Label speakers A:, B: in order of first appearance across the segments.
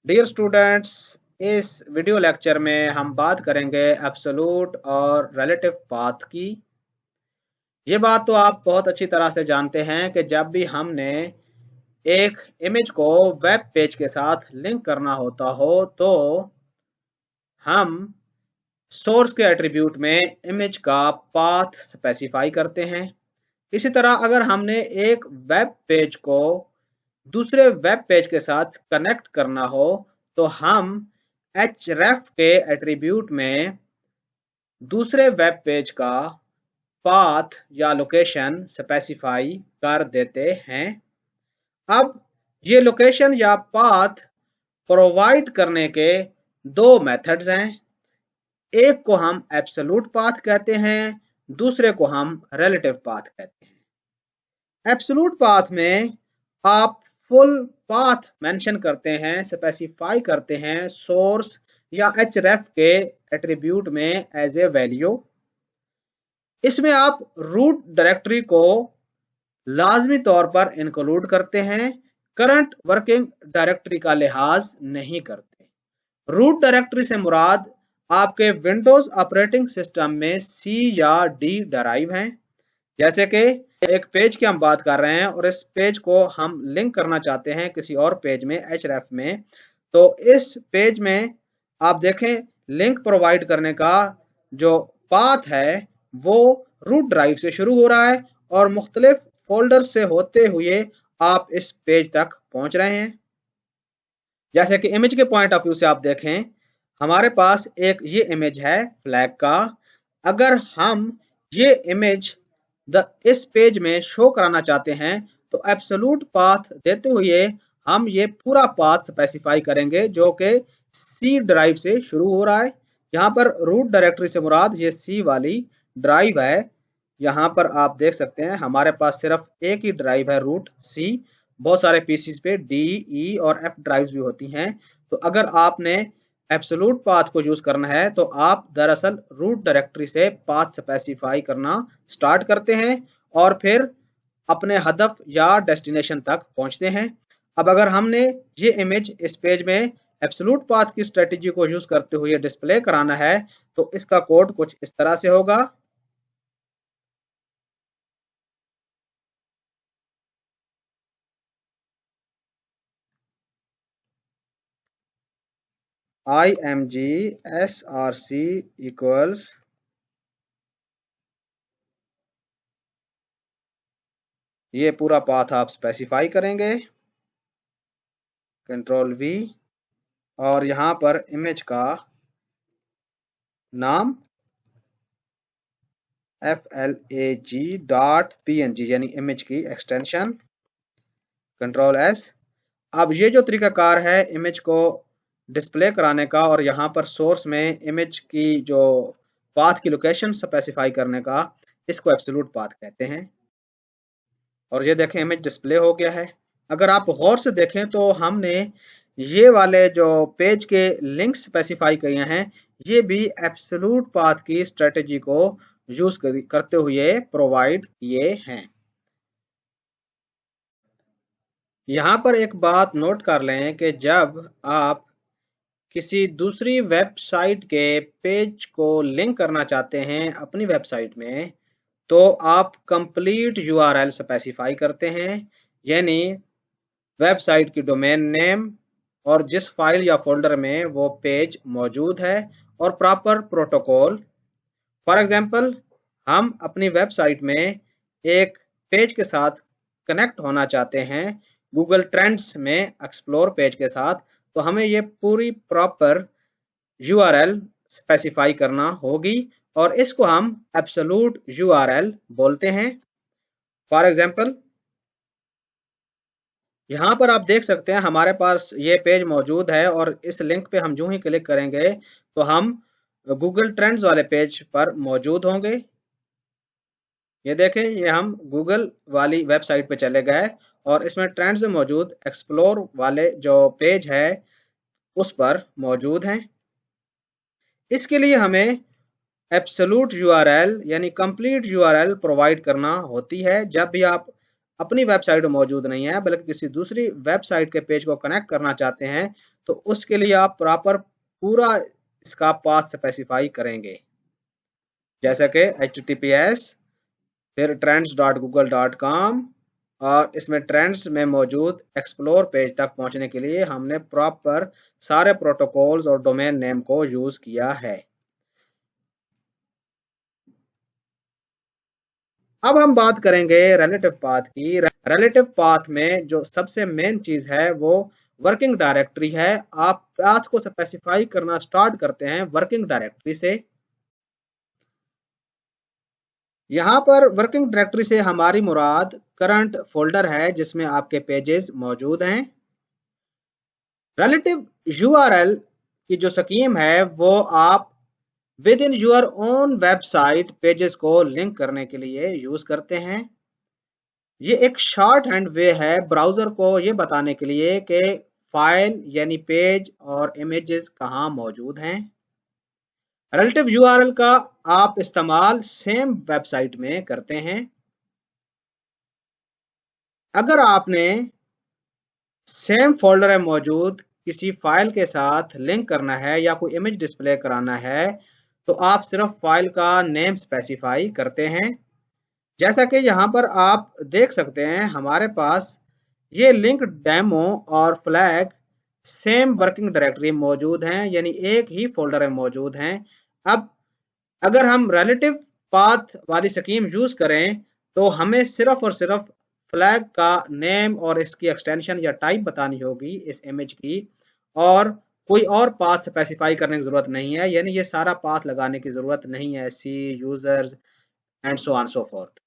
A: Dear students, इस video lecture में हम बात करेंगे एब्सोल्यूट और रिलेटिव पाथ की। ये बात तो आप बहुत अच्छी तरह से जानते हैं कि जब भी हमने एक इमेज को वेब पेज के साथ लिंक करना होता हो तो हम सोर्स के एट्रीब्यूट में इमेज का पाथ स्पेसिफाई करते हैं। इसी तरह अगर हमने एक वेब पेज को दूसरे वेब पेज के साथ कनेक्ट करना हो तो हम href के एट्रीब्यूट में दूसरे वेब पेज का पाथ या लोकेशन स्पेसिफाई कर देते हैं। अब ये लोकेशन या पाथ प्रोवाइड करने के दो मेथड्स हैं। एक को हम एब्सोल्यूट पाथ कहते हैं, दूसरे को हम रिलेटिव पाथ कहते हैं। एब्सोल्यूट पाथ में आप फुल पाथ मेंशन करते हैं, स्पेसिफाई करते हैं सोर्स या href के एट्रीब्यूट में एज ए वैल्यू। इसमें आप रूट डायरेक्टरी को लाजमी तौर पर इंक्लूड करते हैं, करंट वर्किंग डायरेक्टरी का लिहाज नहीं करते। रूट डायरेक्टरी से मुराद आपके विंडोज ऑपरेटिंग सिस्टम में सी या डी ड्राइव हैं। जैसे कि एक पेज की हम बात कर रहे हैं और इस पेज को हम लिंक करना चाहते हैं किसी और पेज में href में, तो इस पेज में आप देखें लिंक प्रोवाइड करने का जो पाथ है वो रूट ड्राइव से शुरू हो रहा है और मुख्तलिफ फोल्डर से होते हुए आप इस पेज तक पहुंच रहे हैं। जैसे कि इमेज के पॉइंट ऑफ व्यू से आप देखें, हमारे पास एक ये इमेज है फ्लैग का। अगर हम ये इमेज इस पेज में शो कराना चाहते हैं तो एब्सोल्यूट पाथ देते हुए हम ये पूरा पाथ स्पेसिफाई करेंगे जो कि सी ड्राइव से शुरू हो रहा है। यहाँ पर रूट डायरेक्टरी से मुराद ये सी वाली ड्राइव है। यहाँ पर आप देख सकते हैं हमारे पास सिर्फ एक ही ड्राइव है रूट सी। बहुत सारे पीसीज पे डी, ई और एफ ड्राइव्स भी होती हैं। तो अगर आपने एब्सोल्यूट पाथ को यूज करना है तो आप दरअसल रूट डायरेक्टरी से पाथ स्पेसिफाई करना स्टार्ट करते हैं और फिर अपने हदफ या डेस्टिनेशन तक पहुंचते हैं। अब अगर हमने ये इमेज इस पेज में एब्सोल्यूट पाथ की स्ट्रेटेजी को यूज करते हुए डिस्प्ले कराना है तो इसका कोड कुछ इस तरह से होगा। img src equals ये पूरा पाथ आप स्पेसिफाई करेंगे, कंट्रोल वी, और यहाँ पर इमेज का नाम flag.png यानी इमेज की एक्सटेंशन, कंट्रोल एस। अब ये जो तरीकाकार है इमेज को डिस्प्ले कराने का और यहाँ पर सोर्स में इमेज की जो पाथ की लोकेशन स्पेसिफाई करने का, इसको एब्सोल्यूट पाथ कहते हैं। और ये देखें इमेज डिस्प्ले हो गया है। अगर आप गौर से देखें तो हमने ये वाले जो पेज के लिंक स्पेसिफाई किए हैं ये भी एब्सोल्यूट पाथ की स्ट्रेटेजी को यूज करते हुए प्रोवाइड किए हैं। यहाँ पर एक बात नोट कर लें कि जब आप किसी दूसरी वेबसाइट के पेज को लिंक करना चाहते हैं अपनी वेबसाइट में तो आप कंप्लीट यूआरएल स्पेसिफाई करते हैं, यानी वेबसाइट की डोमेन नेम और जिस फाइल या फोल्डर में वो पेज मौजूद है और प्रॉपर प्रोटोकॉल। फॉर एग्जांपल, हम अपनी वेबसाइट में एक पेज के साथ कनेक्ट होना चाहते हैं गूगल ट्रेंड्स में एक्सप्लोर पेज के साथ, तो हमें ये पूरी प्रॉपर यूआरएल स्पेसिफाई करना होगी और इसको हम एब्सोल्यूट यूआरएल बोलते हैं। फॉर एग्जांपल, यहाँ पर आप देख सकते हैं हमारे पास ये पेज मौजूद है और इस लिंक पे हम यूं ही क्लिक करेंगे तो हम गूगल ट्रेंड्स वाले पेज पर मौजूद होंगे। ये देखें, ये हम गूगल वाली वेबसाइट पे चले गए और इसमें ट्रेंड्स में मौजूद एक्सप्लोर वाले जो पेज है उस पर मौजूद हैं। इसके लिए हमें एब्सोल्यूट यूआरएल यानी कंप्लीट यूआरएल प्रोवाइड करना होती है जब भी आप अपनी वेबसाइट में मौजूद नहीं है बल्कि किसी दूसरी वेबसाइट के पेज को कनेक्ट करना चाहते हैं तो उसके लिए आप प्रॉपर पूरा इसका पाथ स्पेसिफाई करेंगे, जैसे कि https फिर trends.google.com, और इसमें ट्रेंड्स में मौजूद एक्सप्लोर पेज तक पहुंचने के लिए हमने प्रॉपर सारे प्रोटोकॉल्स और डोमेन नेम को यूज किया है। अब हम बात करेंगे रिलेटिव पाथ की। रिलेटिव पाथ में जो सबसे मेन चीज है वो वर्किंग डायरेक्टरी है। आप पाथ को स्पेसिफाई करना स्टार्ट करते हैं वर्किंग डायरेक्टरी से। यहाँ पर वर्किंग डायरेक्टरी से हमारी मुराद करंट फोल्डर है जिसमें आपके पेजेस मौजूद हैं। रिलेटिव यूआरएल की जो स्कीम है वो आप within your own website pages को लिंक करने के लिए यूज करते हैं। ये एक शॉर्ट हैंड वे है ब्राउजर को ये बताने के लिए कि फाइल यानी पेज और इमेजेस कहाँ मौजूद हैं। रिलेटिव यूआरएल का आप इस्तेमाल सेम वेबसाइट में करते हैं। अगर आपने सेम फोल्डर में मौजूद किसी फाइल के साथ लिंक करना है या कोई इमेज डिस्प्ले कराना है तो आप सिर्फ फाइल का नेम स्पेसिफाई करते हैं। जैसा कि यहाँ पर आप देख सकते हैं हमारे पास ये लिंक डेमो और फ्लैग सेम वर्किंग डायरेक्टरी मौजूद हैं, यानी एक ही फोल्डर में मौजूद हैं। अब अगर हम रिलेटिव पाथ वाली स्कीम यूज करें तो हमें सिर्फ और सिर्फ फ्लैग का नेम और इसकी एक्सटेंशन या टाइप बतानी होगी इस इमेज की, और कोई और पाथ स्पेसिफाई करने की जरूरत नहीं है, यानी ये सारा पाथ लगाने की जरूरत नहीं है, see users and so on so forth.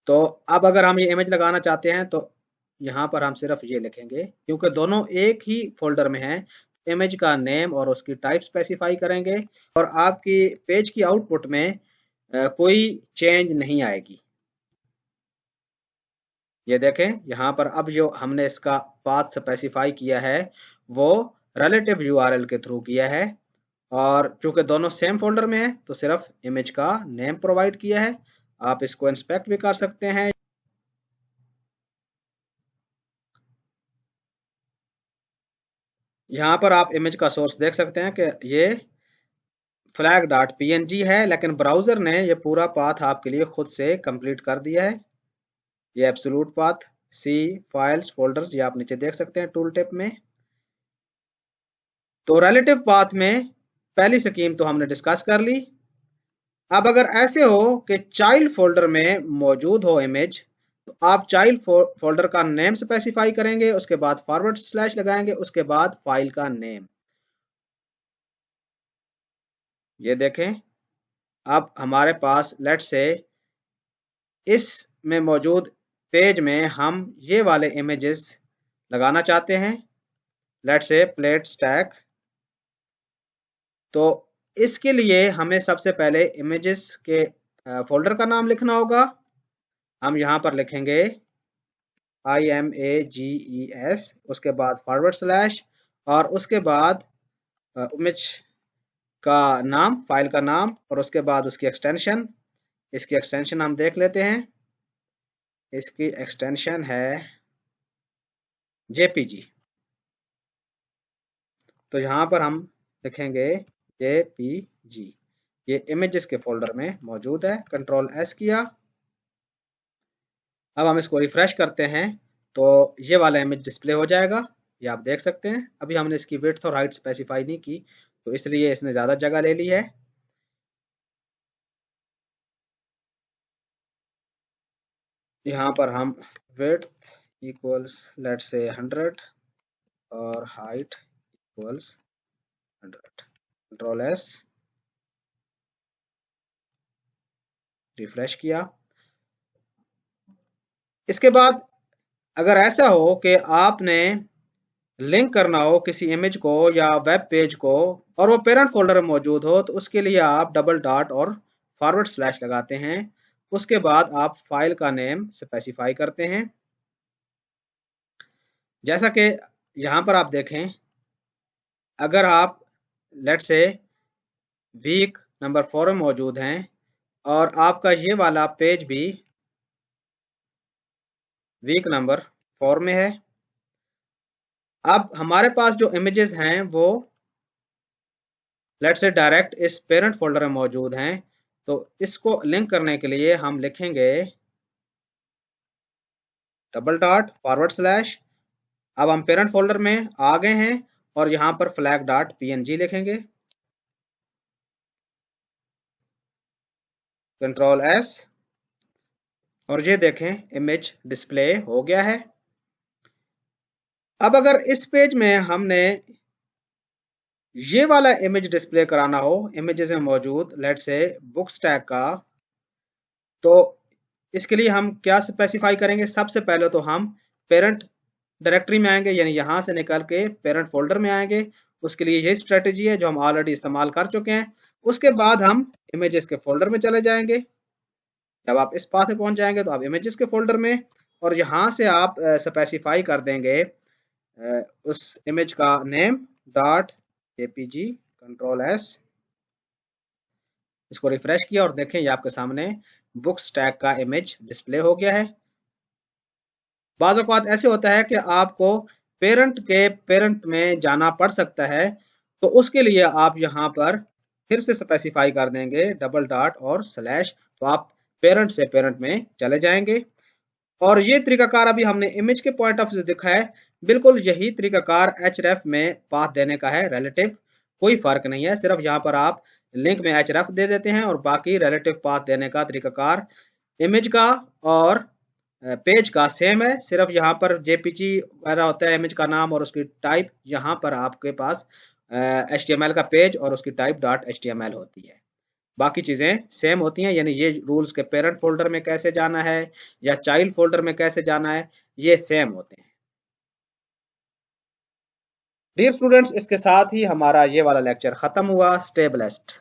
A: तो अब अगर हम ये इमेज लगाना चाहते हैं तो यहाँ पर हम सिर्फ ये लिखेंगे, क्योंकि दोनों एक ही फोल्डर में हैं। इमेज का नेम और उसकी टाइप स्पेसिफाई करेंगे और आपकी पेज की आउटपुट में कोई चेंज नहीं आएगी। ये देखें यहाँ पर अब जो हमने इसका पाथ स्पेसिफाई किया है वो रिलेटिव यूआरएल के थ्रू किया है, और चूंकि दोनों सेम फोल्डर में है तो सिर्फ इमेज का नेम प्रोवाइड किया है। आप इसको इंस्पेक्ट भी कर सकते हैं। यहाँ पर आप इमेज का सोर्स देख सकते हैं कि ये flag.png है, लेकिन ब्राउजर ने ये पूरा पाथ आपके लिए खुद से कंप्लीट कर दिया है। ये एब्सोल्यूट पाथ सी फाइल्स फोल्डर्स ये आप नीचे देख सकते हैं टूल टिप में। तो रिलेटिव पाथ में पहली स्कीम तो हमने डिस्कस कर ली। अब अगर ऐसे हो कि चाइल्ड फोल्डर में मौजूद हो इमेज तो आप चाइल्ड फोल्डर का नेम स्पेसिफाई करेंगे, उसके बाद फॉरवर्ड स्लैश लगाएंगे, उसके बाद फाइल का नेम। ये देखें अब हमारे पास लेट से इस में मौजूद पेज में हम ये वाले इमेजेस लगाना चाहते हैं, लेट से प्लेट स्टैक। तो इसके लिए हमें सबसे पहले इमेजेस के फोल्डर का नाम लिखना होगा। हम यहाँ पर लिखेंगे IMAGES, उसके बाद फॉरवर्ड स्लैश और उसके बाद इमेज का नाम, फाइल का नाम और उसके बाद उसकी एक्सटेंशन। इसकी एक्सटेंशन हम देख लेते हैं, इसकी एक्सटेंशन है JPG। तो यहाँ पर हम लिखेंगे JPG। ये इमेजेस के फोल्डर में मौजूद है। कंट्रोल S किया। अब हम इसको रिफ्रेश करते हैं तो ये वाला इमेज डिस्प्ले हो जाएगा। ये आप देख सकते हैं। अभी हमने इसकी विड्थ और हाइट स्पेसिफाई नहीं की तो इसलिए इसने ज़्यादा जगह ले ली है। यहाँ पर हम विड्थ इक्वल्स लेट से 100 और height equals 100। Control S, refresh किया। इसके बाद अगर ऐसा हो कि आपने लिंक करना हो किसी इमेज को या वेब पेज को और वो पेरेंट फोल्डर में मौजूद हो तो उसके लिए आप डबल डॉट और फॉरवर्ड स्लैश लगाते हैं। उसके बाद आप फाइल का नेम स्पेसिफाई करते हैं। जैसा कि यहाँ पर आप देखें, अगर आप लेट से वीक नंबर 4 में मौजूद हैं और आपका ये वाला पेज भी वीक नंबर 4 में है, अब हमारे पास जो इमेजेस हैं वो लेट्स से डायरेक्ट इस पेरेंट फोल्डर में मौजूद हैं। तो इसको लिंक करने के लिए हम लिखेंगे डबल डॉट फॉरवर्ड स्लैश। अब हम पेरेंट फोल्डर में आ गए हैं और यहाँ पर फ्लैग डॉट png लिखेंगे, कंट्रोल S, और ये देखें इमेज डिस्प्ले हो गया है। अब अगर इस पेज में हमने ये वाला इमेज डिस्प्ले कराना हो, इमेजेस में मौजूद लेट्स से बुक्स टैग का, तो इसके लिए हम क्या स्पेसिफाई करेंगे? सबसे पहले तो हम पेरेंट डायरेक्टरी में आएंगे, यानी यहां से निकल के पेरेंट फोल्डर में आएंगे। उसके लिए यही स्ट्रेटेजी है जो हम ऑलरेडी इस्तेमाल कर चुके हैं। उसके बाद हम इमेजेस के फोल्डर में चले जाएंगे। जब आप इस पाथ पे पहुंच जाएंगे तो आप इमेजेस के फोल्डर में, और यहां से आप स्पेसिफाई कर देंगे उस इमेज का name dot JPG, control S। इसको रिफ्रेश किया और देखें ये आपके सामने बुक्स टैग का इमेज डिस्प्ले हो गया है। बाज़ औक़ात ऐसे होता है कि आपको पेरेंट के पेरेंट में जाना पड़ सकता है, तो उसके लिए आप यहाँ पर फिर से स्पेसिफाई कर देंगे डबल डॉट और स्लैश, तो आप पेरेंट से पेरेंट में चले जाएंगे। और ये तरीकाकार अभी हमने इमेज के पॉइंट ऑफ व्यू देखा है, बिल्कुल यही तरीकाकार href में पाथ देने का है, रिलेटिव कोई फर्क नहीं है। सिर्फ यहाँ पर आप लिंक में href दे देते हैं और बाकी रिलेटिव पाथ देने का तरीकाकार इमेज का और पेज का सेम है। सिर्फ यहाँ पर जेपीजी वगैरह होता है इमेज का नाम और उसकी टाइप, यहाँ पर आपके पास HTML का पेज और उसकी टाइप डॉट HTML होती है। बाकी चीजें सेम होती हैं, यानी ये रूल्स के पेरेंट फोल्डर में कैसे जाना है या चाइल्ड फोल्डर में कैसे जाना है, ये सेम होते हैं। डियर स्टूडेंट्स, इसके साथ ही हमारा ये वाला लेक्चर खत्म हुआ। Stay blessed.